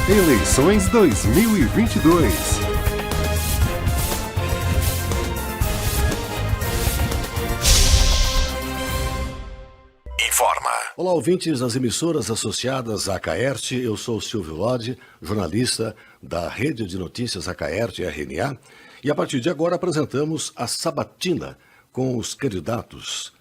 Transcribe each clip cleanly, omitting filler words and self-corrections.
Eleições 2022. Informa. Olá, ouvintes das emissoras associadas à Acaerte. Eu sou o Silvio Lodi, jornalista da Rede de Notícias Acaerte RNA. E a partir de agora apresentamos a sabatina com os candidatos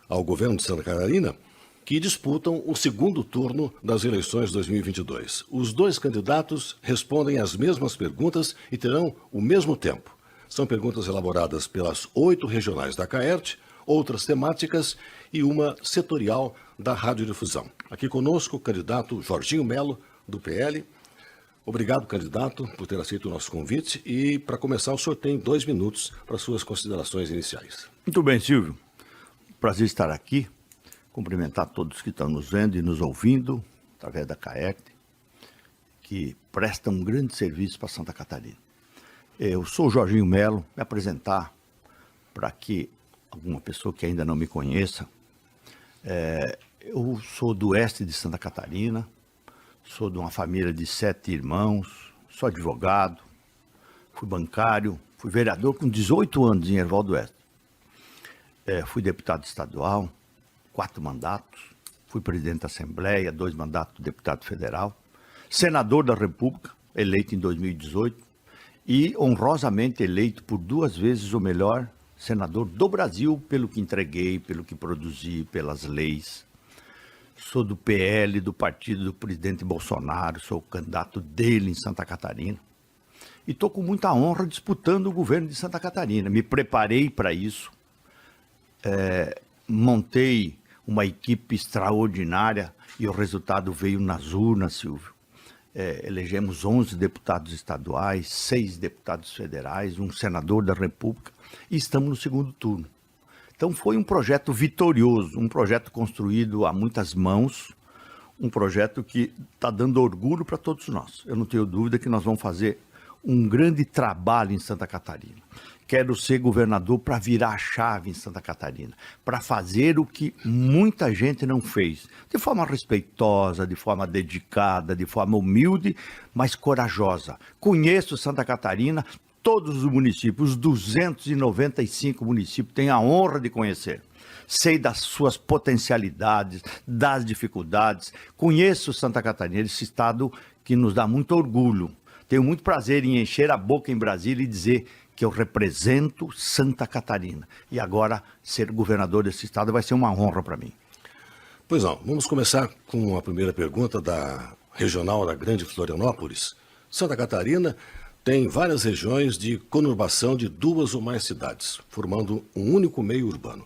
ao governo de Santa Catarina que disputam o segundo turno das eleições 2022. Os dois candidatos respondem às mesmas perguntas e terão o mesmo tempo. São perguntas elaboradas pelas 8 regionais da Acaerte, outras temáticas e uma setorial da radiodifusão. Aqui conosco o candidato Jorginho Melo, do PL. Obrigado, candidato, por ter aceito o nosso convite. E, para começar, o senhor tem 2 minutos para suas considerações iniciais. Muito bem, Silvio. Prazer estar aqui. Cumprimentar todos que estão nos vendo e nos ouvindo, através da Caerte, que presta um grande serviço para Santa Catarina. Eu sou o Jorginho Melo, me apresentar para que alguma pessoa que ainda não me conheça. Eu sou do oeste de Santa Catarina, sou de uma família de 7 irmãos, sou advogado, fui bancário, fui vereador com 18 anos em Erval do Oeste. Fui deputado estadual, 4 mandatos, fui presidente da Assembleia, 2 mandatos de deputado federal, senador da República, eleito em 2018 e honrosamente eleito por 2 vezes o melhor senador do Brasil pelo que entreguei, pelo que produzi, pelas leis. Sou do PL, do partido do presidente Bolsonaro, sou o candidato dele em Santa Catarina. E estou com muita honra disputando o governo de Santa Catarina. Me preparei para isso, montei uma equipe extraordinária e o resultado veio nas urnas, Silvio. Elegemos 11 deputados estaduais, 6 deputados federais, um senador da República e estamos no segundo turno. Então foi um projeto vitorioso, um projeto construído a muitas mãos, um projeto que está dando orgulho para todos nós. Eu não tenho dúvida que nós vamos fazer um grande trabalho em Santa Catarina. Quero ser governador para virar a chave em Santa Catarina, para fazer o que muita gente não fez, de forma respeitosa, de forma dedicada, de forma humilde, mas corajosa. Conheço Santa Catarina, todos os municípios, os 295 municípios, tenho a honra de conhecer. Sei das suas potencialidades, das dificuldades. Conheço Santa Catarina, esse estado que nos dá muito orgulho. Tenho muito prazer em encher a boca em Brasília e dizer que eu represento Santa Catarina. E agora, ser governador desse estado vai ser uma honra para mim. Pois não, vamos começar com a primeira pergunta da regional da Grande Florianópolis. Santa Catarina tem várias regiões de conurbação de 2 ou mais cidades, formando um único meio urbano.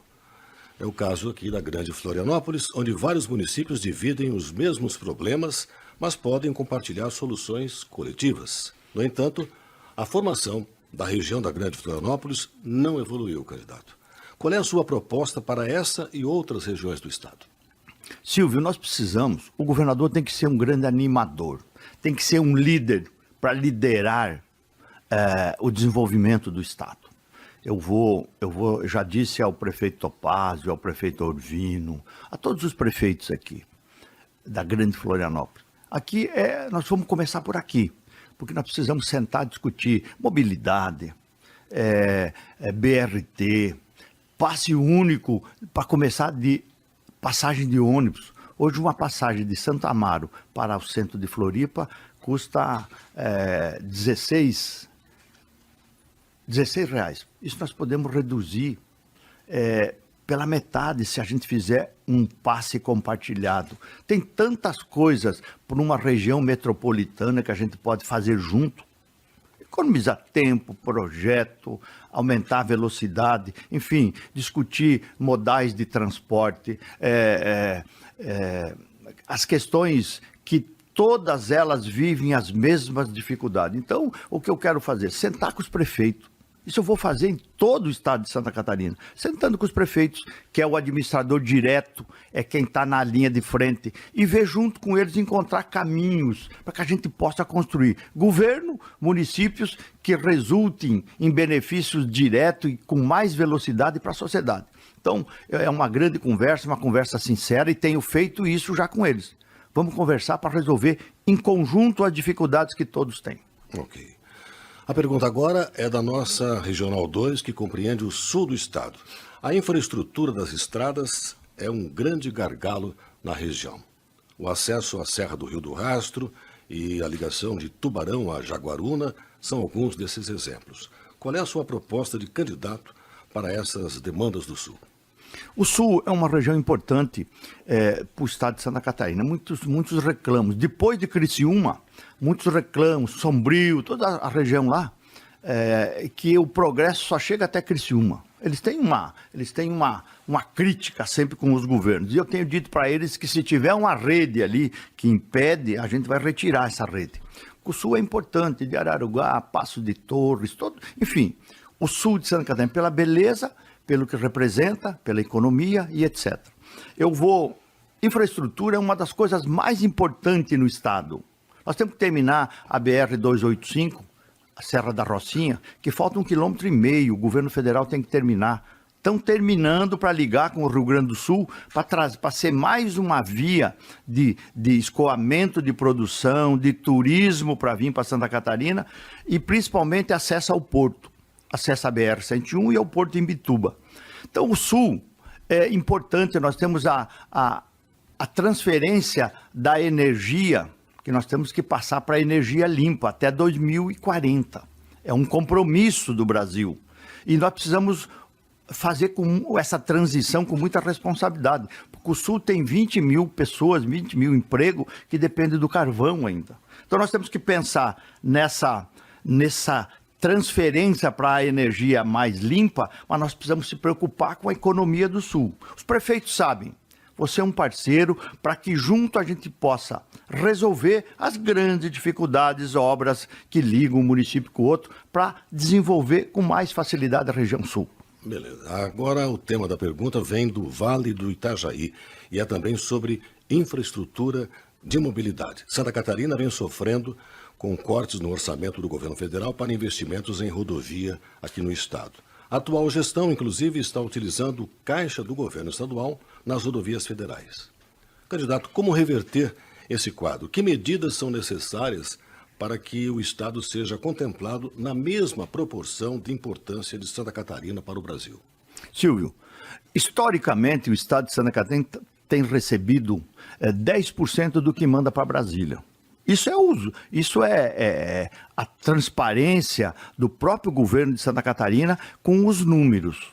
É o caso aqui da Grande Florianópolis, onde vários municípios dividem os mesmos problemas, mas podem compartilhar soluções coletivas. No entanto, a formação da região da Grande Florianópolis não evoluiu, candidato. Qual é a sua proposta para essa e outras regiões do estado? Silvio, nós precisamos, o governador tem que ser um grande animador, tem que ser um líder para liderar o desenvolvimento do estado. Já disse ao prefeito Topázio, ao prefeito Orvino, a todos os prefeitos aqui da Grande Florianópolis. Aqui nós vamos começar por aqui, porque nós precisamos sentar e discutir mobilidade, BRT, passe único para começar de passagem de ônibus. Hoje uma passagem de Santo Amaro para o centro de Floripa custa R$16. Isso nós podemos reduzir pela metade se a gente fizer um passe compartilhado. Tem tantas coisas por uma região metropolitana que a gente pode fazer junto. Economizar tempo, projeto, aumentar a velocidade, enfim, discutir modais de transporte, as questões que todas elas vivem as mesmas dificuldades. Então, o que eu quero fazer? Sentar com os prefeitos. Isso eu vou fazer em todo o estado de Santa Catarina, sentando com os prefeitos, que é o administrador direto, é quem está na linha de frente, e ver junto com eles, encontrar caminhos para que a gente possa construir governo, municípios que resultem em benefícios diretos e com mais velocidade para a sociedade. Então, é uma grande conversa, uma conversa sincera, e tenho feito isso já com eles. Vamos conversar para resolver em conjunto as dificuldades que todos têm. Ok. A pergunta agora é da nossa Regional 2, que compreende o sul do estado. A infraestrutura das estradas é um grande gargalo na região. O acesso à Serra do Rio do Rastro e a ligação de Tubarão a Jaguaruna são alguns desses exemplos. Qual é a sua proposta de candidato para essas demandas do sul? O Sul é uma região importante para o estado de Santa Catarina. Muitos reclamos. Depois de Criciúma, muitos reclamos, Sombrio, toda a região lá, que o progresso só chega até Criciúma. Eles têm uma crítica sempre com os governos. E eu tenho dito para eles que se tiver uma rede ali que impede, a gente vai retirar essa rede. O Sul é importante, de Araruguá, Passo de Torres, enfim, o Sul de Santa Catarina, pela beleza, pelo que representa, pela economia e etc. Infraestrutura é uma das coisas mais importantes no estado. Nós temos que terminar a BR-285, a Serra da Rocinha, que falta 1,5 km, o governo federal tem que terminar. Estão terminando para ligar com o Rio Grande do Sul, para ser mais uma via de escoamento de produção, de turismo para vir para Santa Catarina e principalmente acesso ao porto. Acesso à BR-101 e ao Porto em Imbituba. Então, o Sul é importante, nós temos a transferência da energia, que nós temos que passar para a energia limpa até 2040. É um compromisso do Brasil. E nós precisamos fazer essa transição com muita responsabilidade, porque o Sul tem 20 mil pessoas, 20 mil empregos que dependem do carvão ainda. Então, nós temos que pensar nessa transferência para a energia mais limpa, mas nós precisamos se preocupar com a economia do Sul. Os prefeitos sabem, você é um parceiro para que junto a gente possa resolver as grandes dificuldades, obras que ligam um município com o outro, para desenvolver com mais facilidade a região Sul. Beleza. Agora o tema da pergunta vem do Vale do Itajaí e é também sobre infraestrutura de mobilidade. Santa Catarina vem sofrendo com cortes no orçamento do governo federal para investimentos em rodovia aqui no estado. A atual gestão, inclusive, está utilizando caixa do governo estadual nas rodovias federais. Candidato, como reverter esse quadro? Que medidas são necessárias para que o estado seja contemplado na mesma proporção de importância de Santa Catarina para o Brasil? Silvio, historicamente o estado de Santa Catarina tem recebido 10% do que manda para Brasília. Isso é a transparência do próprio governo de Santa Catarina com os números.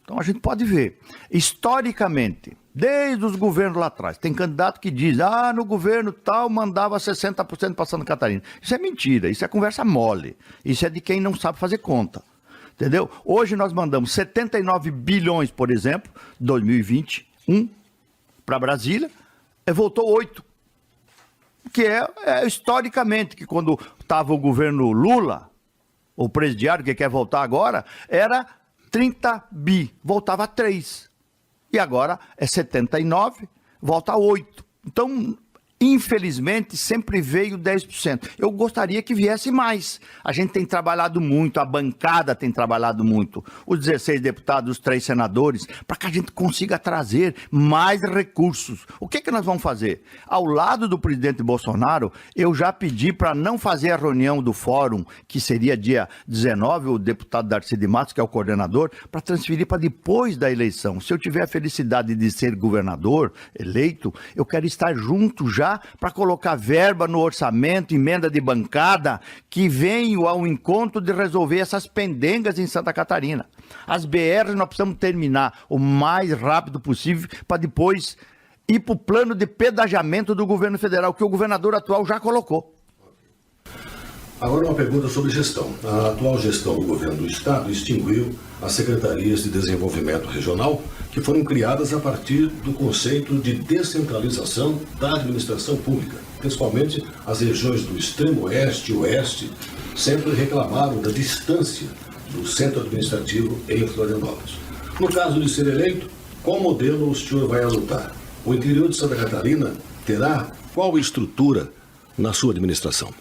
Então a gente pode ver, historicamente, desde os governos lá atrás, tem candidato que diz, no governo tal mandava 60% para Santa Catarina. Isso é mentira, isso é conversa mole, isso é de quem não sabe fazer conta, entendeu? Hoje nós mandamos 79 bilhões, por exemplo, 2021, para Brasília, voltou 8. Que é historicamente, que quando estava o governo Lula, o presidiário que quer voltar agora, era 30 bi, voltava a 3. E agora é 79, volta a 8. Então, infelizmente, sempre veio 10%. Eu gostaria que viesse mais. A gente tem trabalhado muito, a bancada tem trabalhado muito, os 16 deputados, os 3 senadores, para que a gente consiga trazer mais recursos. O que nós vamos fazer? Ao lado do presidente Bolsonaro, eu já pedi para não fazer a reunião do fórum, que seria dia 19, o deputado Darcy de Matos, que é o coordenador, para transferir para depois da eleição. Se eu tiver a felicidade de ser governador eleito, eu quero estar junto já para colocar verba no orçamento, emenda de bancada, que venham ao encontro de resolver essas pendengas em Santa Catarina. As BRs nós precisamos terminar o mais rápido possível para depois ir para o plano de pedagiamento do governo federal, que o governador atual já colocou. Agora uma pergunta sobre gestão. A atual gestão do governo do estado extinguiu as secretarias de desenvolvimento regional, que foram criadas a partir do conceito de descentralização da administração pública. Principalmente as regiões do extremo oeste e oeste sempre reclamaram da distância do centro administrativo em Florianópolis. No caso de ser eleito, qual modelo o senhor vai adotar? O interior de Santa Catarina terá qual estrutura na sua administração?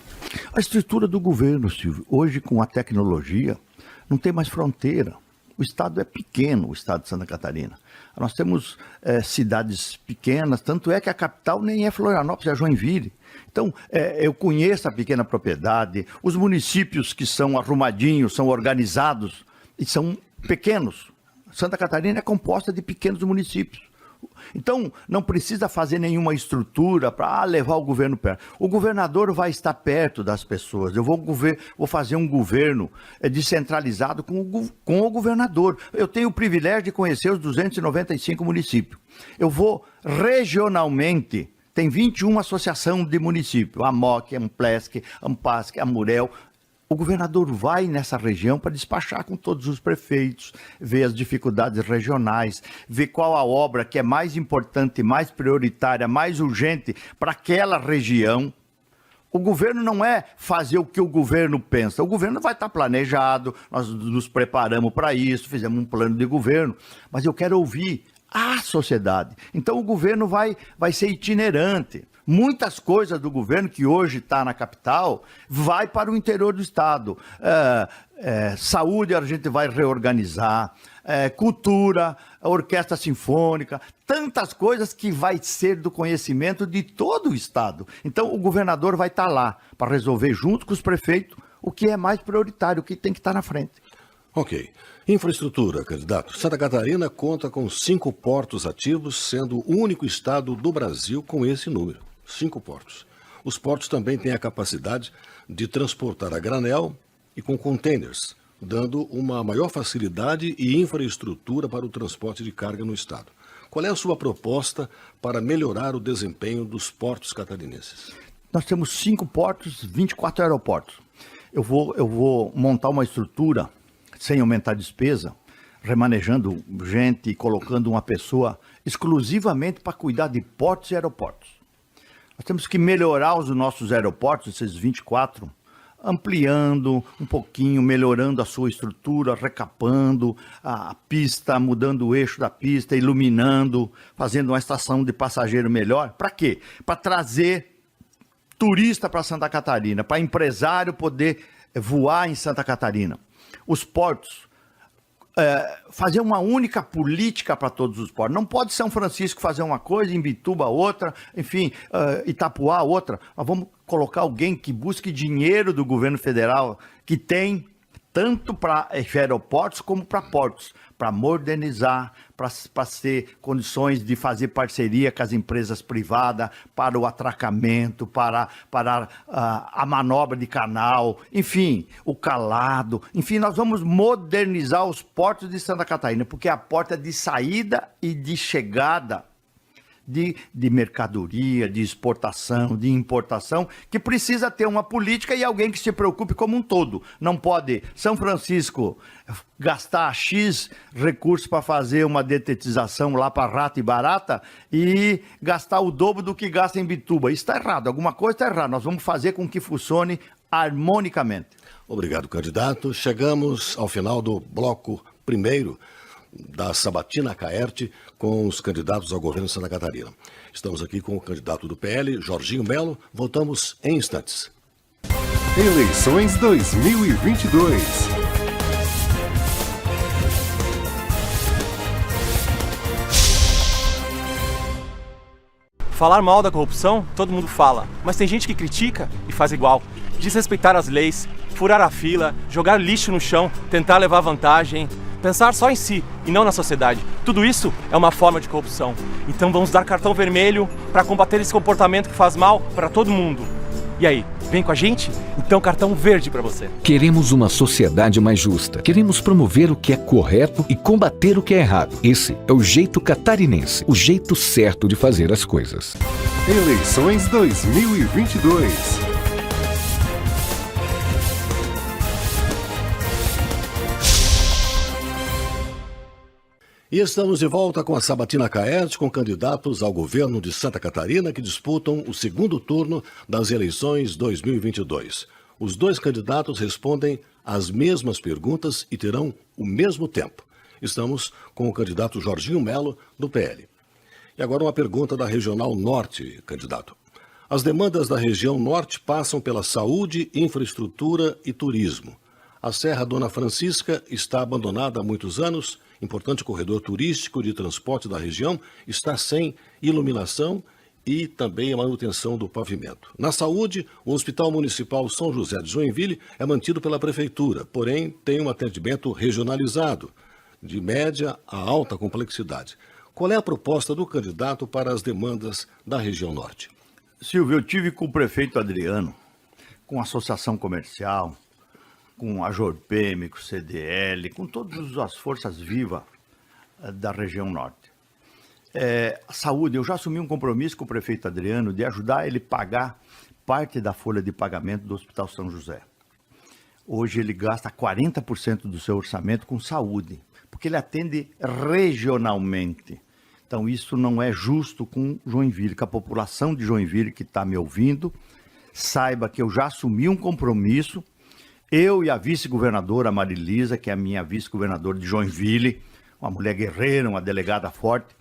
A estrutura do governo, Silvio, hoje com a tecnologia, não tem mais fronteira. O estado é pequeno, o estado de Santa Catarina. Nós temos cidades pequenas, tanto é que a capital nem é Florianópolis, é Joinville. Então, eu conheço a pequena propriedade, os municípios que são arrumadinhos, são organizados e são pequenos. Santa Catarina é composta de pequenos municípios. Então, não precisa fazer nenhuma estrutura para levar o governo perto. O governador vai estar perto das pessoas. Eu vou fazer um governo descentralizado com o governador. Eu tenho o privilégio de conhecer os 295 municípios. Eu vou regionalmente, tem 21 associações de municípios, a MOC, a Amplesc, a Ampasc, a Murel. O governador vai nessa região para despachar com todos os prefeitos, ver as dificuldades regionais, ver qual a obra que é mais importante, mais prioritária, mais urgente para aquela região. O governo não é fazer o que o governo pensa. O governo vai estar planejado, nós nos preparamos para isso, fizemos um plano de governo, mas eu quero ouvir a sociedade. Então o governo vai ser itinerante. Muitas coisas do governo que hoje está na capital vai para o interior do estado. Saúde a gente vai reorganizar, cultura, orquestra sinfônica, tantas coisas que vai ser do conhecimento de todo o estado. Então o governador vai estar lá para resolver junto com os prefeitos o que é mais prioritário, o que tem que estar na frente. Ok. Infraestrutura, candidato. Santa Catarina conta com 5 portos ativos, sendo o único estado do Brasil com esse número. 5 portos. Os portos também têm a capacidade de transportar a granel e com containers, dando uma maior facilidade e infraestrutura para o transporte de carga no estado. Qual é a sua proposta para melhorar o desempenho dos portos catarinenses? Nós temos 5 portos, 24 aeroportos. Eu vou montar uma estrutura sem aumentar a despesa, remanejando gente e colocando uma pessoa exclusivamente para cuidar de portos e aeroportos. Nós temos que melhorar os nossos aeroportos, esses 24, ampliando um pouquinho, melhorando a sua estrutura, recapando a pista, mudando o eixo da pista, iluminando, fazendo uma estação de passageiro melhor. Para quê? Para trazer turista para Santa Catarina, para empresário poder voar em Santa Catarina. Os portos, fazer uma única política para todos os portos. Não pode São Francisco fazer uma coisa, Imbituba outra, enfim, Itapuá outra. Nós vamos colocar alguém que busque dinheiro do governo federal, que tem tanto para aeroportos como para portos, para modernizar, para ter condições de fazer parceria com as empresas privadas, para o atracamento, para a manobra de canal, enfim, o calado. Enfim, nós vamos modernizar os portos de Santa Catarina, porque é a porta de saída e de chegada de mercadoria, de exportação, de importação, que precisa ter uma política e alguém que se preocupe como um todo. Não pode São Francisco gastar X recursos para fazer uma detetização lá para rata e barata e gastar o dobro do que gasta em Bituba. Isso está errado, alguma coisa está errada. Nós vamos fazer com que funcione harmonicamente. Obrigado, candidato. Chegamos ao final do bloco primeiro da Sabatina Caerte com os candidatos ao governo de Santa Catarina. Estamos aqui com o candidato do PL, Jorginho Melo. Voltamos em instantes. Eleições 2022. Falar mal da corrupção, todo mundo fala, mas tem gente que critica e faz igual. Desrespeitar as leis, furar a fila, jogar lixo no chão, tentar levar vantagem, pensar só em si e não na sociedade. Tudo isso é uma forma de corrupção. Então vamos dar cartão vermelho para combater esse comportamento que faz mal para todo mundo. E aí, vem com a gente? Então cartão verde para você. Queremos uma sociedade mais justa. Queremos promover o que é correto e combater o que é errado. Esse é o jeito catarinense, o jeito certo de fazer as coisas. Eleições 2022. E estamos de volta com a Sabatina Caerte, com candidatos ao governo de Santa Catarina que disputam o segundo turno das eleições 2022. Os 2 candidatos respondem às mesmas perguntas e terão o mesmo tempo. Estamos com o candidato Jorginho Melo, do PL. E agora uma pergunta da Regional Norte, candidato. As demandas da região Norte passam pela saúde, infraestrutura e turismo. A Serra Dona Francisca está abandonada há muitos anos. Importante corredor turístico de transporte da região está sem iluminação e também a manutenção do pavimento. Na saúde, o Hospital Municipal São José de Joinville é mantido pela Prefeitura, porém tem um atendimento regionalizado, de média a alta complexidade. Qual é a proposta do candidato para as demandas da região norte? Silvio, eu tive com o prefeito Adriano, com a Associação Comercial, com a Jorpem, com o CDL, com todas as forças vivas da região norte. A saúde, eu já assumi um compromisso com o prefeito Adriano de ajudar ele a pagar parte da folha de pagamento do Hospital São José. Hoje ele gasta 40% do seu orçamento com saúde, porque ele atende regionalmente. Então isso não é justo com Joinville, que a população de Joinville que está me ouvindo, saiba que eu já assumi um compromisso, eu e a vice-governadora Marilisa, que é a minha vice-governadora de Joinville, uma mulher guerreira, uma delegada forte,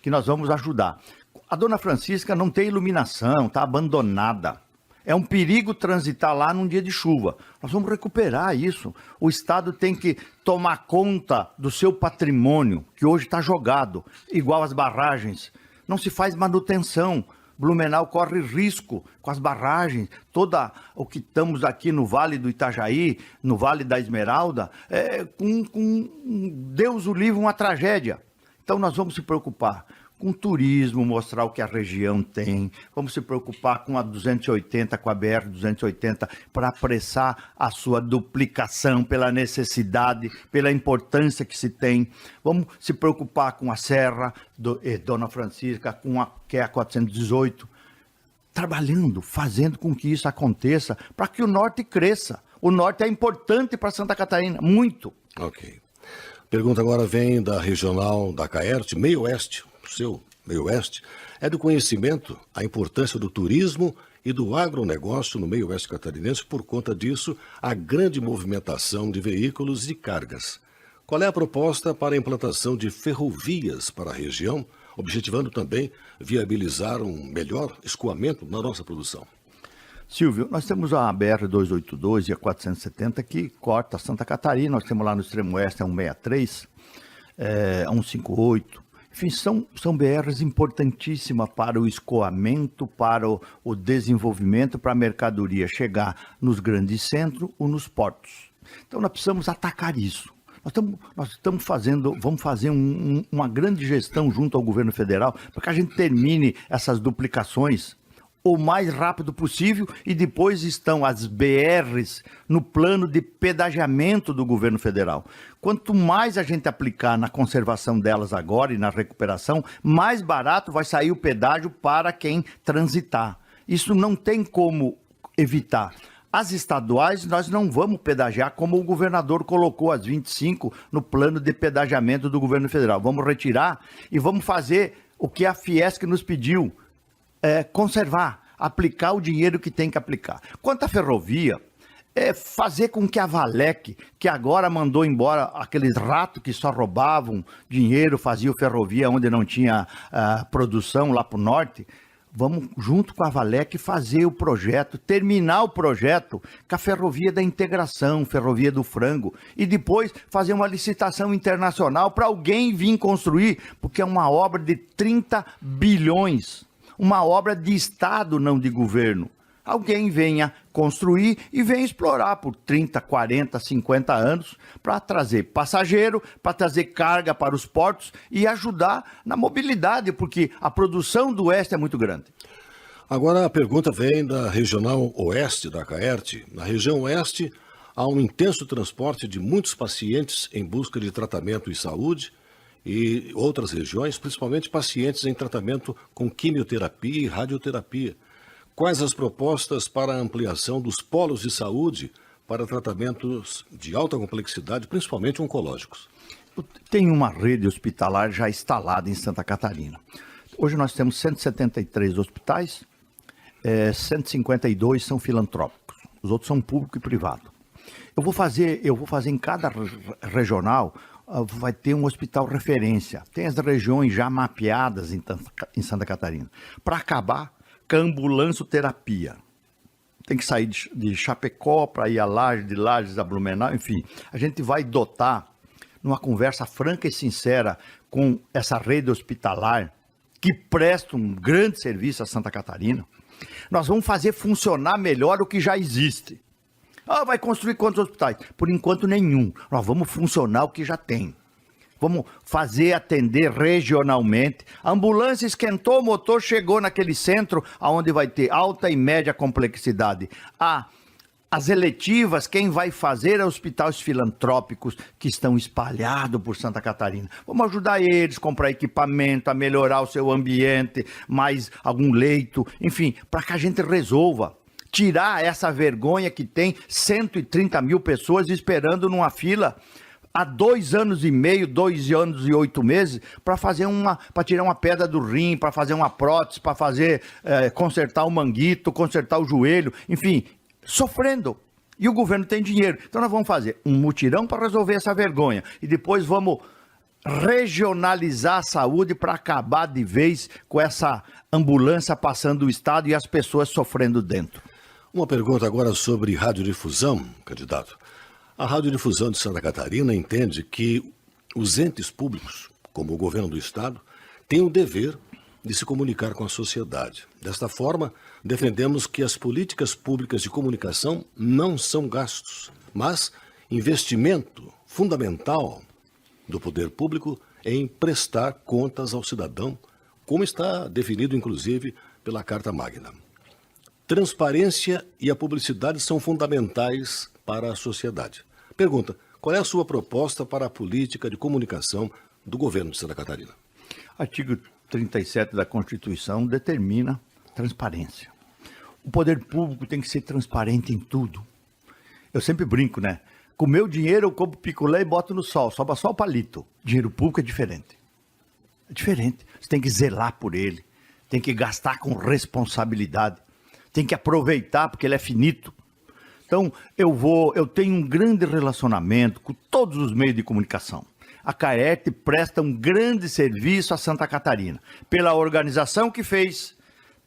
que nós vamos ajudar. A Dona Francisca não tem iluminação, está abandonada. É um perigo transitar lá num dia de chuva. Nós vamos recuperar isso. O Estado tem que tomar conta do seu patrimônio, que hoje está jogado, igual as barragens. Não se faz manutenção. Blumenau corre risco com as barragens, toda o que estamos aqui no Vale do Itajaí, no Vale da Esmeralda, com Deus o livre, uma tragédia. Então nós vamos se preocupar com turismo, mostrar o que a região tem, vamos se preocupar com a 280, com a BR-280, para apressar a sua duplicação pela necessidade, pela importância que se tem. Vamos se preocupar com a Serra Dona Francisca, que é a 418, trabalhando, fazendo com que isso aconteça, para que o norte cresça. O norte é importante para Santa Catarina, muito. Ok. Pergunta agora vem da regional da Caerte, Meio Oeste, seu Meio Oeste. É do conhecimento a importância do turismo e do agronegócio no Meio Oeste catarinense, por conta disso, a grande movimentação de veículos e de cargas. Qual é a proposta para a implantação de ferrovias para a região, objetivando também viabilizar um melhor escoamento na nossa produção? Silvio, nós temos a BR-282 e a 470 que corta Santa Catarina, nós temos lá no extremo oeste a 163, a 158, enfim, são BRs importantíssimas para o escoamento, para o desenvolvimento, para a mercadoria chegar nos grandes centros ou nos portos. Então nós precisamos atacar isso. Vamos fazer uma grande gestão junto ao governo federal para que a gente termine essas duplicações o mais rápido possível, e depois estão as BRs no plano de pedagiamento do governo federal. Quanto mais a gente aplicar na conservação delas agora e na recuperação, mais barato vai sair o pedágio para quem transitar. Isso não tem como evitar. As estaduais nós não vamos pedagiar como o governador colocou as 25 no plano de pedagiamento do governo federal. Vamos retirar e vamos fazer o que a Fiesc nos pediu, conservar, aplicar o dinheiro que tem que aplicar. Quanto à ferrovia, fazer com que a Valec, que agora mandou embora aqueles ratos que só roubavam dinheiro, faziam ferrovia onde não tinha produção lá para o norte, vamos junto com a Valec fazer o projeto, terminar o projeto com a ferrovia da integração, ferrovia do frango, e depois fazer uma licitação internacional para alguém vir construir, porque é uma obra de 30 bilhões. Uma obra de Estado, não de governo. Alguém venha construir e venha explorar por 30, 40, 50 anos para trazer passageiro, para trazer carga para os portos e ajudar na mobilidade, porque a produção do Oeste é muito grande. Agora a pergunta vem da regional oeste da Caerte. Na região oeste há um intenso transporte de muitos pacientes em busca de tratamento e saúde, e outras regiões, principalmente pacientes em tratamento com quimioterapia e radioterapia. Quais as propostas para a ampliação dos polos de saúde para tratamentos de alta complexidade, principalmente oncológicos? Tem uma rede hospitalar já instalada em Santa Catarina. Hoje nós temos 173 hospitais, 152 são filantrópicos, os outros são público e privado. Eu vou fazer em cada regional, vai ter um hospital referência. Tem as regiões já mapeadas em Santa Catarina. Para acabar com a ambulância-terapia. tem que sair de Chapecó para ir a Lages, de Lages a Blumenau, enfim. A gente vai dotar, numa conversa franca e sincera com essa rede hospitalar, que presta um grande serviço a Santa Catarina, nós vamos fazer funcionar melhor o que já existe. Vai construir quantos hospitais? Por enquanto, nenhum. Nós vamos funcionar o que já tem. Vamos fazer atender regionalmente. A ambulância esquentou o motor, chegou naquele centro onde vai ter alta e média complexidade. As eletivas, quem vai fazer é hospitais filantrópicos que estão espalhados por Santa Catarina. Vamos ajudar eles a comprar equipamento, a melhorar o seu ambiente, mais algum leito, enfim, para que a gente resolva. Tirar essa vergonha que tem 130 mil pessoas esperando numa fila há 2 anos e meio, 2 anos e 8 meses, para tirar uma pedra do rim, para fazer uma prótese, para consertar o manguito, consertar o joelho, enfim, sofrendo. E o governo tem dinheiro. Então nós vamos fazer um mutirão para resolver essa vergonha. E depois vamos regionalizar a saúde para acabar de vez com essa ambulância passando o estado e as pessoas sofrendo dentro. Uma pergunta agora sobre radiodifusão, candidato. A Radiodifusão de Santa Catarina entende que os entes públicos, como o governo do estado, têm o dever de se comunicar com a sociedade. Desta forma, defendemos que as políticas públicas de comunicação não são gastos, mas investimento fundamental do poder público em prestar contas ao cidadão, como está definido, inclusive, pela Carta Magna. Transparência e a publicidade são fundamentais para a sociedade. Pergunta, qual é a sua proposta para a política de comunicação do governo de Santa Catarina? Artigo 37 da Constituição determina transparência. O poder público tem que ser transparente em tudo. Eu sempre brinco, né? Com meu dinheiro eu compro picolé e boto no sol, sobra só o palito. Dinheiro público é diferente. É diferente. Você tem que zelar por ele, tem que gastar com responsabilidade, tem que aproveitar porque ele é finito. Então, eu tenho um grande relacionamento com todos os meios de comunicação. A CAERT presta um grande serviço a Santa Catarina, pela organização que fez,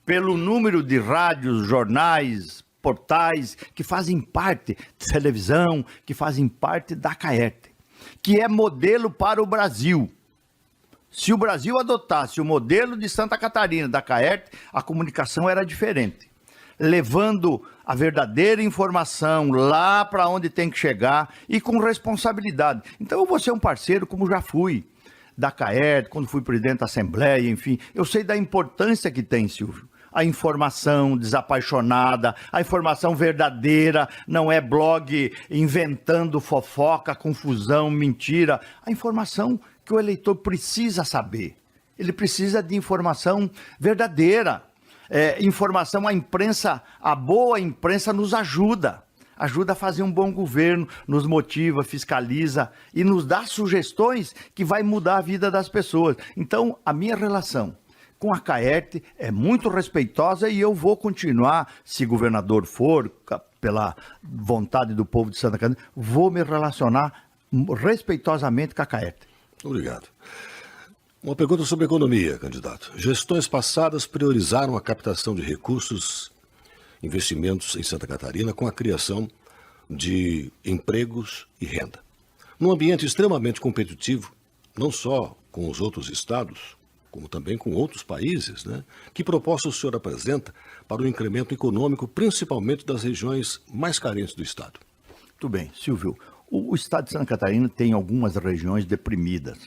pelo número de rádios, jornais, portais, que fazem parte de televisão, que fazem parte da CAERT, que é modelo para o Brasil. Se o Brasil adotasse o modelo de Santa Catarina, da CAERT, a comunicação era diferente, levando a verdadeira informação lá para onde tem que chegar e com responsabilidade. Então eu vou ser um parceiro, como já fui, da CAERT, quando fui presidente da Assembleia, enfim. Eu sei da importância que tem, Silvio. A informação desapaixonada, a informação verdadeira, não é blog inventando fofoca, confusão, mentira. A informação que o eleitor precisa saber. Ele precisa de informação verdadeira. Informação, a boa imprensa nos ajuda a fazer um bom governo, nos motiva, fiscaliza e nos dá sugestões que vai mudar a vida das pessoas. Então, a minha relação com a CAERT é muito respeitosa e eu vou continuar, se governador for, pela vontade do povo de Santa Catarina, vou me relacionar respeitosamente com a CAERT. Obrigado. Uma pergunta sobre economia, candidato. Gestões passadas priorizaram a captação de recursos, investimentos em Santa Catarina com a criação de empregos e renda. Num ambiente extremamente competitivo, não só com os outros estados, como também com outros países, né? Que proposta o senhor apresenta para o incremento econômico, principalmente das regiões mais carentes do estado? Muito bem, Silvio. O estado de Santa Catarina tem algumas regiões deprimidas.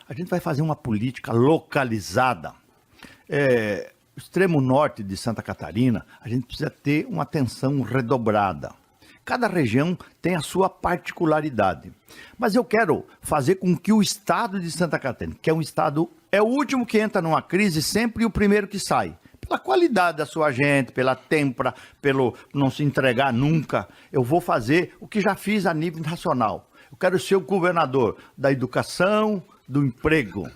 A gente vai fazer uma política localizada. O extremo norte de Santa Catarina, a gente precisa ter uma atenção redobrada. Cada região tem a sua particularidade. Mas eu quero fazer com que o estado de Santa Catarina, que é um estado, é o último que entra numa crise sempre e o primeiro que sai. Pela qualidade da sua gente, pela têmpora, pelo não se entregar nunca. Eu vou fazer o que já fiz a nível nacional. Eu quero ser o governador da educação, do emprego,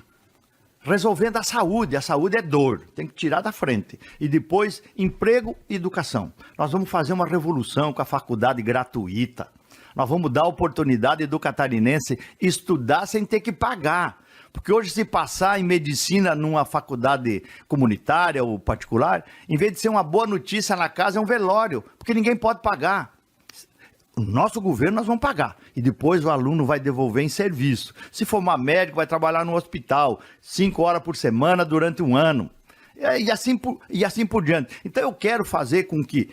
resolvendo a saúde é dor, tem que tirar da frente, e depois emprego e educação. Nós vamos fazer uma revolução com a faculdade gratuita, nós vamos dar oportunidade do catarinense estudar sem ter que pagar, Porque hoje, se passar em medicina numa faculdade comunitária ou particular, em vez de ser uma boa notícia na casa, é um velório, porque ninguém pode pagar. O nosso governo nós vamos pagar. E depois o aluno vai devolver em serviço. Se for uma médica, vai trabalhar no hospital 5 horas por semana durante um ano. E assim por diante. Então eu quero fazer com que,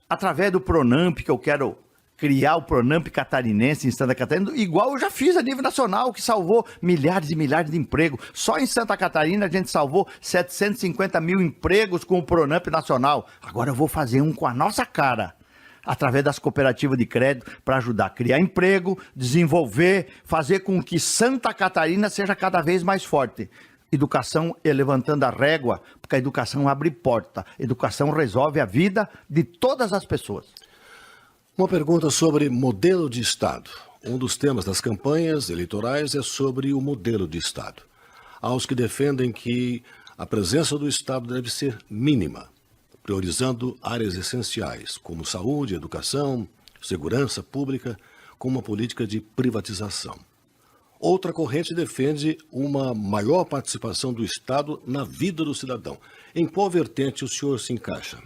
através do Pronamp, que eu quero criar o Pronamp catarinense em Santa Catarina, igual eu já fiz a nível nacional, que salvou milhares e milhares de empregos. Só em Santa Catarina a gente salvou 750 mil empregos com o Pronamp nacional. Agora eu vou fazer um com a nossa cara, através das cooperativas de crédito, para ajudar a criar emprego, desenvolver, fazer com que Santa Catarina seja cada vez mais forte. Educação é levantando a régua, porque a educação abre porta. Educação resolve a vida de todas as pessoas. Uma pergunta sobre modelo de Estado. Um dos temas das campanhas eleitorais é sobre o modelo de Estado. Há os que defendem que a presença do Estado deve ser mínima, priorizando áreas essenciais, como saúde, educação, segurança pública, com uma política de privatização. Outra corrente defende uma maior participação do Estado na vida do cidadão. Em qual vertente o senhor se encaixa?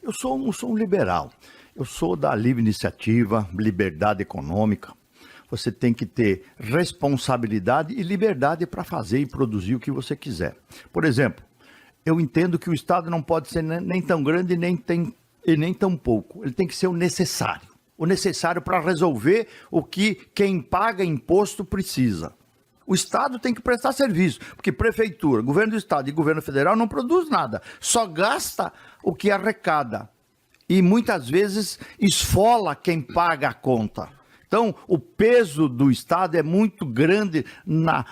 Eu sou um liberal. Eu sou da livre iniciativa, liberdade econômica. Você tem que ter responsabilidade e liberdade para fazer e produzir o que você quiser. Por exemplo, eu entendo que o Estado não pode ser nem tão grande e nem tão pouco. Ele tem que ser o necessário. O necessário para resolver o que quem paga imposto precisa. O Estado tem que prestar serviço, porque prefeitura, governo do Estado e governo federal não produz nada. Só gasta o que arrecada. E muitas vezes esfola quem paga a conta. Então, o peso do Estado é muito grande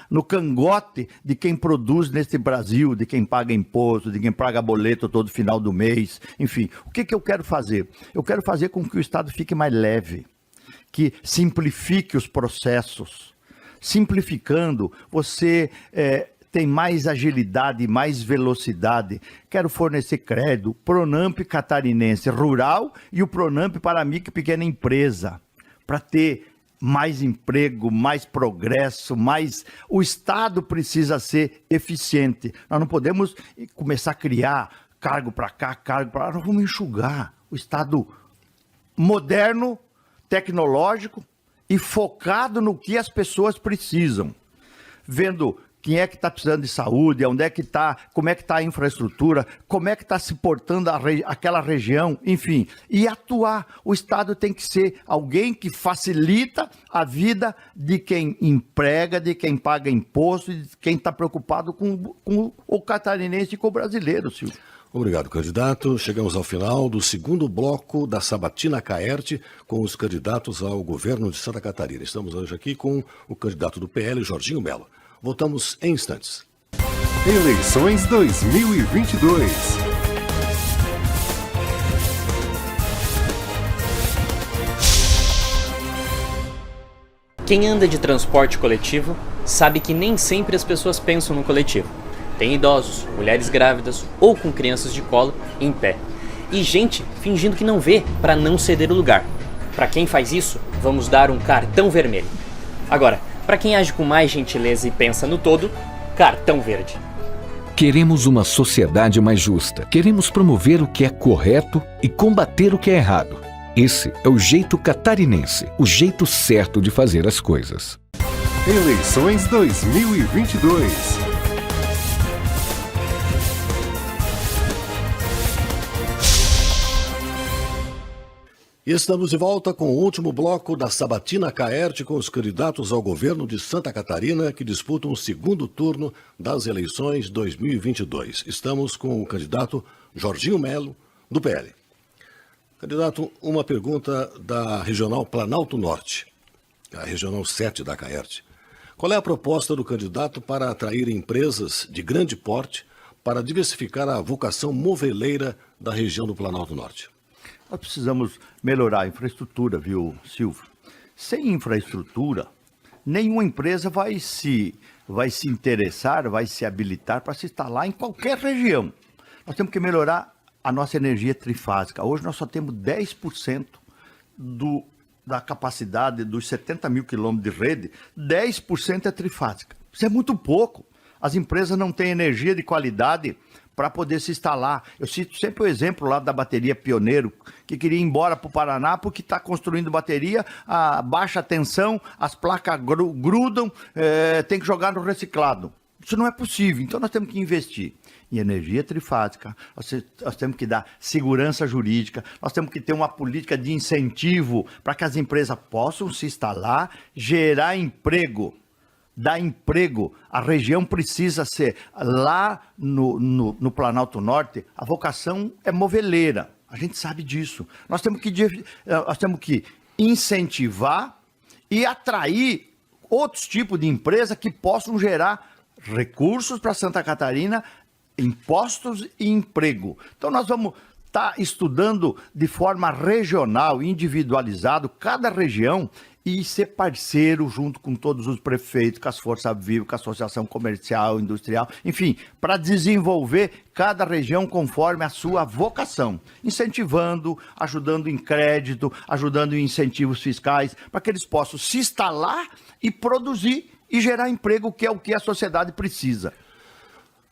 no cangote de quem produz neste Brasil, de quem paga imposto, de quem paga boleto todo final do mês. Enfim, o que eu quero fazer? Eu quero fazer com que o Estado fique mais leve, que simplifique os processos. Simplificando, você tem mais agilidade, mais velocidade. Quero fornecer crédito, Pronamp catarinense rural e o Pronamp para micro e pequena empresa, para ter mais emprego, mais progresso, mais... O Estado precisa ser eficiente. Nós não podemos começar a criar cargo para cá, cargo para lá. Nós vamos enxugar o Estado moderno, tecnológico e focado no que as pessoas precisam. Vendo quem é que está precisando de saúde, onde é que está, como é que está a infraestrutura, como é que está se portando aquela região, enfim. E atuar. O Estado tem que ser alguém que facilita a vida de quem emprega, de quem paga imposto, de quem está preocupado com o catarinense e com o brasileiro, Silvio. Obrigado, candidato. Chegamos ao final do segundo bloco da Sabatina Caerte com os candidatos ao governo de Santa Catarina. Estamos hoje aqui com o candidato do PL, Jorginho Melo. Voltamos em instantes. Eleições 2022. Quem anda de transporte coletivo sabe que nem sempre as pessoas pensam no coletivo. Tem idosos, mulheres grávidas ou com crianças de colo em pé. E gente fingindo que não vê para não ceder o lugar. Para quem faz isso, vamos dar um cartão vermelho. Agora, para quem age com mais gentileza e pensa no todo, cartão verde. Queremos uma sociedade mais justa. Queremos promover o que é correto e combater o que é errado. Esse é o jeito catarinense, o jeito certo de fazer as coisas. Eleições 2022. E estamos de volta com o último bloco da Sabatina Caerte com os candidatos ao governo de Santa Catarina que disputam o segundo turno das eleições 2022. Estamos com o candidato Jorginho Melo, do PL. Candidato, uma pergunta da Regional Planalto Norte, a Regional 7 da Caerte. Qual é a proposta do candidato para atrair empresas de grande porte para diversificar a vocação moveleira da região do Planalto Norte? Nós precisamos melhorar a infraestrutura, viu, Silvio? Sem infraestrutura, nenhuma empresa vai se interessar, vai se habilitar para se instalar em qualquer região. Nós temos que melhorar a nossa energia trifásica. Hoje nós só temos 10% da capacidade dos 70 mil quilômetros de rede, 10% é trifásica. Isso é muito pouco. As empresas não têm energia de qualidade para poder se instalar. Eu cito sempre o exemplo lá da bateria Pioneiro, que queria ir embora para o Paraná porque está construindo bateria a baixa tensão, as placas grudam, tem que jogar no reciclado. Isso não é possível, então nós temos que investir em energia trifásica, nós temos que dar segurança jurídica, nós temos que ter uma política de incentivo para que as empresas possam se instalar, gerar emprego, dar emprego. A região precisa ser, lá no Planalto Norte, a vocação é moveleira, a gente sabe disso. Nós temos que incentivar e atrair outros tipos de empresa que possam gerar recursos para Santa Catarina, impostos e emprego. Então nós vamos estar estudando de forma regional, individualizado, cada região e ser parceiro junto com todos os prefeitos, com as forças vivas, com a associação comercial, industrial, enfim, para desenvolver cada região conforme a sua vocação, incentivando, ajudando em crédito, ajudando em incentivos fiscais, para que eles possam se instalar e produzir e gerar emprego, que é o que a sociedade precisa.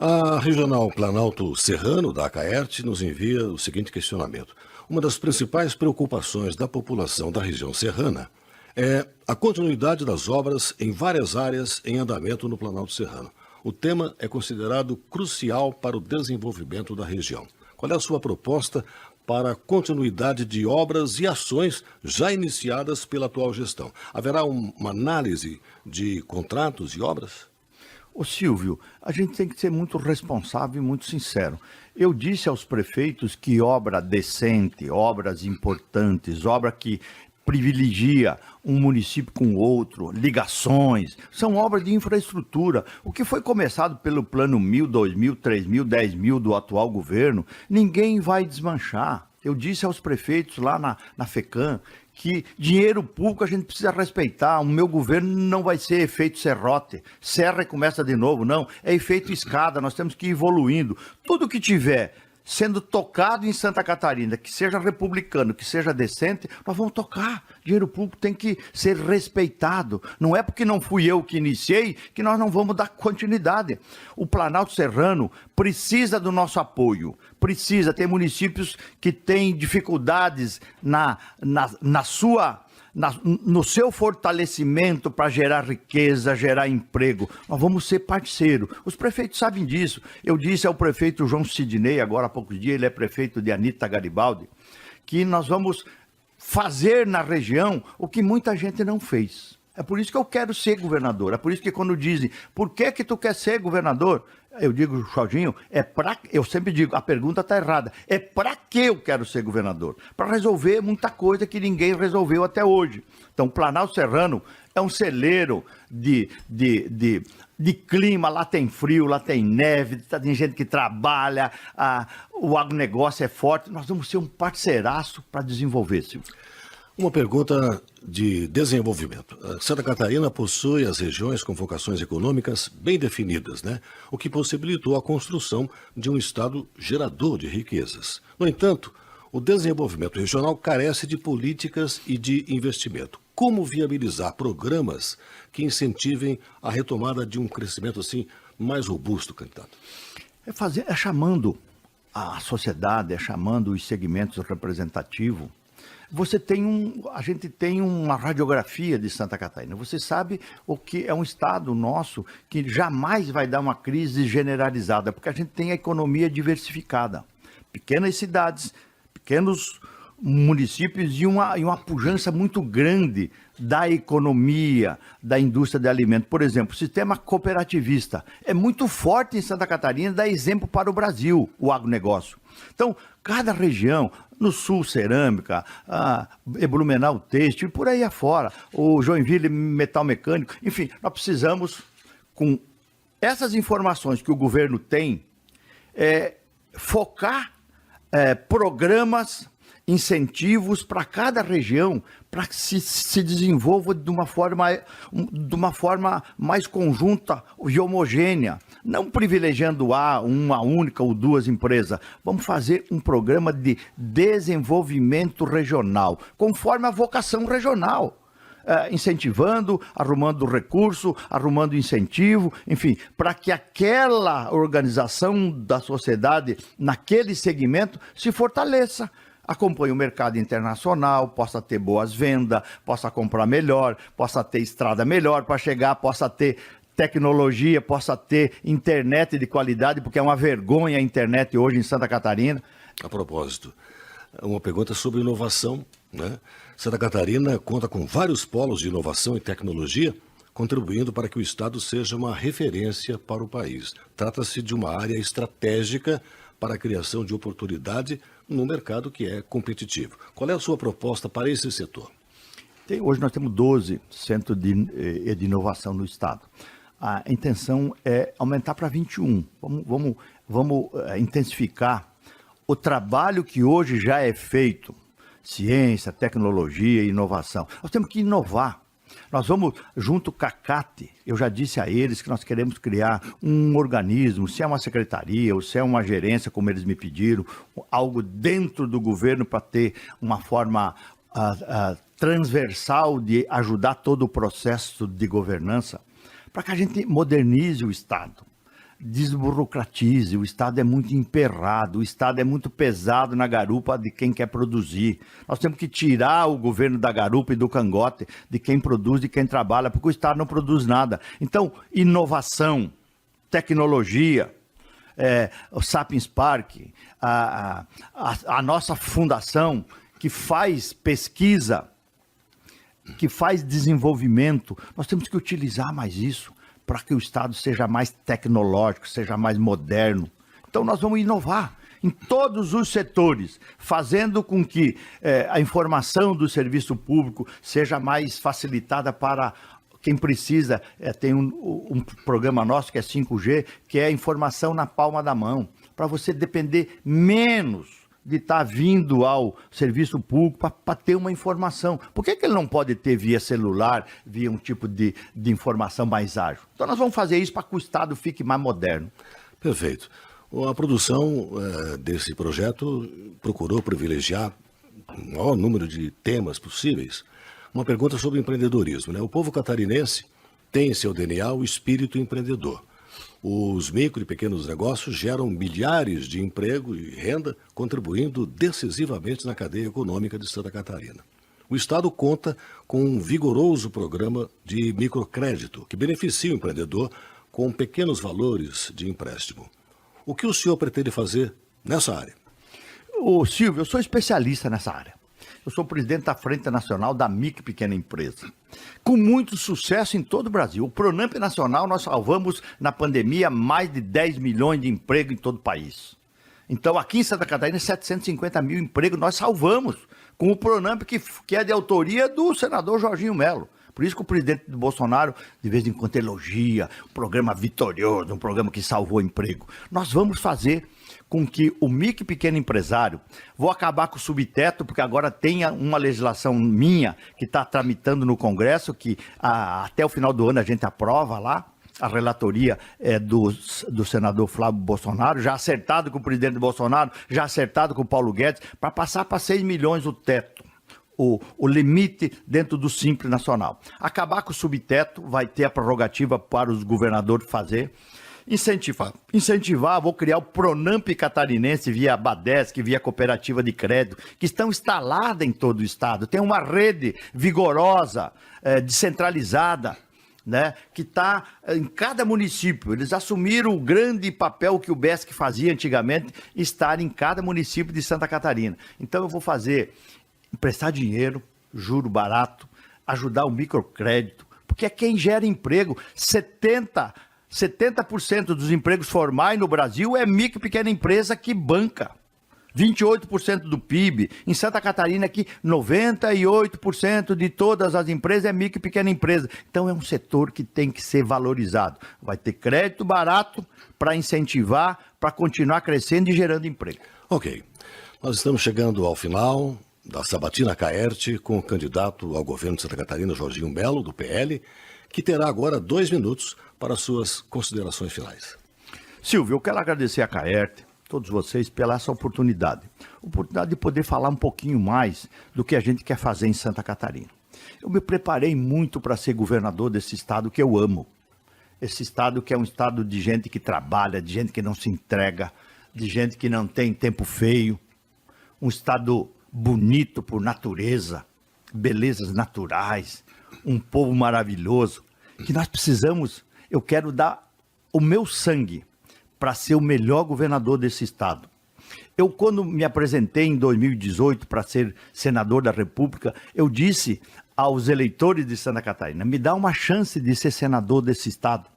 A Regional Planalto Serrano, da Acaerte, nos envia o seguinte questionamento. Uma das principais preocupações da população da região serrana é a continuidade das obras em várias áreas em andamento no Planalto Serrano. O tema é considerado crucial para o desenvolvimento da região. Qual é a sua proposta para a continuidade de obras e ações já iniciadas pela atual gestão? Haverá uma análise de contratos e obras? Ô Silvio, a gente tem que ser muito responsável e muito sincero. Eu disse aos prefeitos que obra decente, obras importantes, obra que privilegia um município com o outro, ligações, são obras de infraestrutura. O que foi começado pelo plano 1.000, 2.000, 3.000, 10.000 do atual governo, ninguém vai desmanchar. Eu disse aos prefeitos lá na FECAM que dinheiro público a gente precisa respeitar. O meu governo não vai ser efeito serrote, serra e começa de novo, não. É efeito escada, nós temos que ir evoluindo. Tudo que tiver sendo tocado em Santa Catarina, que seja republicano, que seja decente, nós vamos tocar. Dinheiro público tem que ser respeitado. Não é porque não fui eu que iniciei que nós não vamos dar continuidade. O Planalto Serrano precisa do nosso apoio. Precisa. Tem municípios que têm dificuldades no seu fortalecimento para gerar riqueza, gerar emprego. Nós vamos ser parceiro. Os prefeitos sabem disso. Eu disse ao prefeito João Sidney, agora há poucos dias, ele é prefeito de Anita Garibaldi, que nós vamos fazer na região o que muita gente não fez. É por isso que eu quero ser governador. É por isso que quando dizem, por que tu quer ser governador? Eu digo, Claudinho, eu sempre digo, a pergunta está errada. É para que eu quero ser governador? Para resolver muita coisa que ninguém resolveu até hoje. Então, o Planalto Serrano é um celeiro de clima. Lá tem frio, lá tem neve, tem gente que trabalha, o agronegócio é forte. Nós vamos ser um parceiraço para desenvolver, Silvio. Uma pergunta de desenvolvimento. Santa Catarina possui as regiões com vocações econômicas bem definidas, né? O que possibilitou a construção de um estado gerador de riquezas. No entanto, o desenvolvimento regional carece de políticas e de investimento. Como viabilizar programas que incentivem a retomada de um crescimento assim mais robusto, candidato? É chamando a sociedade, é chamando os segmentos representativos. A gente tem uma radiografia de Santa Catarina. Você sabe o que é um estado nosso que jamais vai dar uma crise generalizada, porque a gente tem a economia diversificada. Pequenas cidades, pequenos municípios e uma pujança muito grande da economia, da indústria de alimentos. Por exemplo, o sistema cooperativista é muito forte em Santa Catarina, dá exemplo para o Brasil, o agronegócio. Então, cada região, no sul, cerâmica, Blumenau, têxtil, por aí afora, o Joinville, metal mecânico, enfim, nós precisamos, com essas informações que o governo tem, focar programas, incentivos para cada região, para que se desenvolva de uma forma mais conjunta e homogênea, não privilegiando uma única ou duas empresas. Vamos fazer um programa de desenvolvimento regional, conforme a vocação regional. incentivando, arrumando recurso, arrumando incentivo, enfim, para que aquela organização da sociedade, naquele segmento, se fortaleça. Acompanhe o mercado internacional, possa ter boas vendas, possa comprar melhor, possa ter estrada melhor para chegar, possa ter tecnologia, possa ter internet de qualidade, porque é uma vergonha a internet hoje em Santa Catarina. A propósito, uma pergunta sobre inovação, né? Santa Catarina conta com vários polos de inovação e tecnologia, contribuindo para que o Estado seja uma referência para o país. Trata-se de uma área estratégica para a criação de oportunidade num mercado que é competitivo. Qual é a sua proposta para esse setor? Hoje nós temos 12 centros de inovação no Estado. A intenção é aumentar para 21. Vamos intensificar o trabalho que hoje já é feito, ciência, tecnologia e inovação. Nós temos que inovar. Nós vamos, junto com a CAT, eu já disse a eles que nós queremos criar um organismo, se é uma secretaria ou se é uma gerência, como eles me pediram, algo dentro do governo para ter uma forma transversal de ajudar todo o processo de governança, para que a gente modernize o Estado, desburocratize. O Estado é muito emperrado, o Estado é muito pesado na garupa de quem quer produzir. Nós temos que tirar o governo da garupa e do cangote de quem produz, de quem trabalha, porque o Estado não produz nada. Então, inovação, tecnologia, o Sapiens Park, a nossa fundação que faz pesquisa, que faz desenvolvimento, nós temos que utilizar mais isso para que o Estado seja mais tecnológico, seja mais moderno. Então nós vamos inovar em todos os setores, fazendo com que a informação do serviço público seja mais facilitada para quem precisa. Tem um programa nosso que é 5G, que é a informação na palma da mão, para você depender menos de estar vindo ao serviço público para ter uma informação. Por que ele não pode ter via celular, via um tipo de informação mais ágil? Então nós vamos fazer isso para que o Estado fique mais moderno. Perfeito. A produção desse projeto procurou privilegiar o maior número de temas possíveis. Uma pergunta sobre empreendedorismo, né? O povo catarinense tem em seu DNA o espírito empreendedor. Os micro e pequenos negócios geram milhares de emprego e renda, contribuindo decisivamente na cadeia econômica de Santa Catarina. O Estado conta com um vigoroso programa de microcrédito que beneficia o empreendedor com pequenos valores de empréstimo. O que o senhor pretende fazer nessa área? Silvio, eu sou especialista nessa área. Eu sou presidente da Frente Nacional da Micro e Pequena Empresa, com muito sucesso em todo o Brasil. O Pronamp Nacional, nós salvamos na pandemia mais de 10 milhões de empregos em todo o país. Então, aqui em Santa Catarina, 750 mil empregos nós salvamos, com o Pronamp que é de autoria do senador Jorginho Melo. Por isso que o presidente do Bolsonaro, de vez em quando, elogia o programa vitorioso, um programa que salvou emprego. Nós vamos fazer com que o micro e pequeno empresário, vou acabar com o subteto, porque agora tem uma legislação minha que está tramitando no Congresso, que até o final do ano a gente aprova lá, a relatoria é do senador Flávio Bolsonaro, já acertado com o presidente Bolsonaro, já acertado com o Paulo Guedes, para passar para 6 milhões o teto. O limite dentro do Simples Nacional. Acabar com o subteto, vai ter a prerrogativa para os governadores fazer. Incentivar, vou criar o Pronamp catarinense via Badesc, via cooperativa de crédito, que estão instaladas em todo o estado. Tem uma rede vigorosa, descentralizada, né, que está em cada município. Eles assumiram o grande papel que o BESC fazia antigamente, estar em cada município de Santa Catarina. Então eu vou emprestar dinheiro, juro barato, ajudar o microcrédito, porque é quem gera emprego. 70% dos empregos formais no Brasil é micro e pequena empresa que banca. 28% do PIB. Em Santa Catarina aqui, 98% de todas as empresas é micro e pequena empresa. Então é um setor que tem que ser valorizado. Vai ter crédito barato para incentivar, para continuar crescendo e gerando emprego. Ok. Nós estamos chegando ao final da Sabatina Caerte com o candidato ao governo de Santa Catarina, Jorginho Melo, do PL, que terá agora 2 minutos para suas considerações finais. Silvio, eu quero agradecer a Caerte, todos vocês, pela essa oportunidade. Oportunidade de poder falar um pouquinho mais do que a gente quer fazer em Santa Catarina. Eu me preparei muito para ser governador desse estado que eu amo. Esse estado que é um estado de gente que trabalha, de gente que não se entrega, de gente que não tem tempo feio. Um estado bonito por natureza, belezas naturais, um povo maravilhoso, que nós precisamos, eu quero dar o meu sangue para ser o melhor governador desse estado. Eu, quando me apresentei em 2018 para ser senador da República, eu disse aos eleitores de Santa Catarina, me dá uma chance de ser senador desse estado.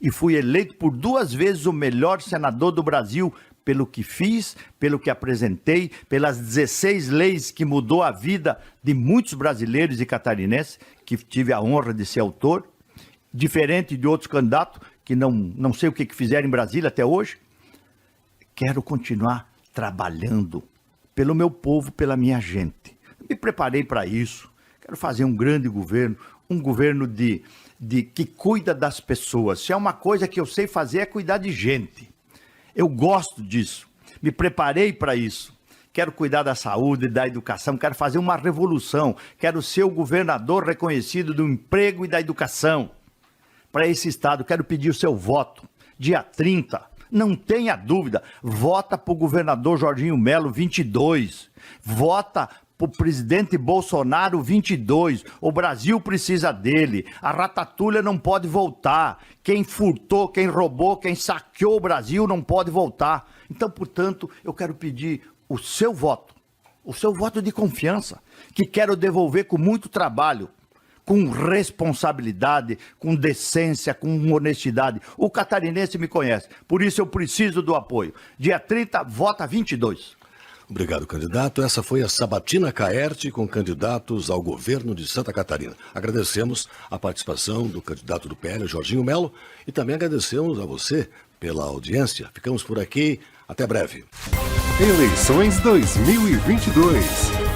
E fui eleito por 2 vezes o melhor senador do Brasil, pelo que fiz, pelo que apresentei, pelas 16 leis que mudou a vida de muitos brasileiros e catarinenses, que tive a honra de ser autor, diferente de outros candidatos, que não sei o que fizeram em Brasília até hoje. Quero continuar trabalhando pelo meu povo, pela minha gente. Me preparei para isso. Quero fazer um grande governo, um governo que cuida das pessoas. Se é uma coisa que eu sei fazer é cuidar de gente. Eu gosto disso. Me preparei para isso. Quero cuidar da saúde, da educação, quero fazer uma revolução. Quero ser o governador reconhecido do emprego e da educação. Para esse estado, quero pedir o seu voto. Dia 30, não tenha dúvida, vota para o governador Jorginho Melo 22. Vota para o presidente Bolsonaro 22. O Brasil precisa dele. A ratatouille não pode voltar. Quem furtou, quem roubou, quem saqueou o Brasil não pode voltar. Então, portanto, eu quero pedir o seu voto de confiança, que quero devolver com muito trabalho, com responsabilidade, com decência, com honestidade. O catarinense me conhece, por isso eu preciso do apoio. Dia 30, vota 22. Obrigado, candidato. Essa foi a Sabatina Caerte com candidatos ao governo de Santa Catarina. Agradecemos a participação do candidato do PL, Jorginho Melo, e também agradecemos a você pela audiência. Ficamos por aqui. Até breve. Eleições 2022.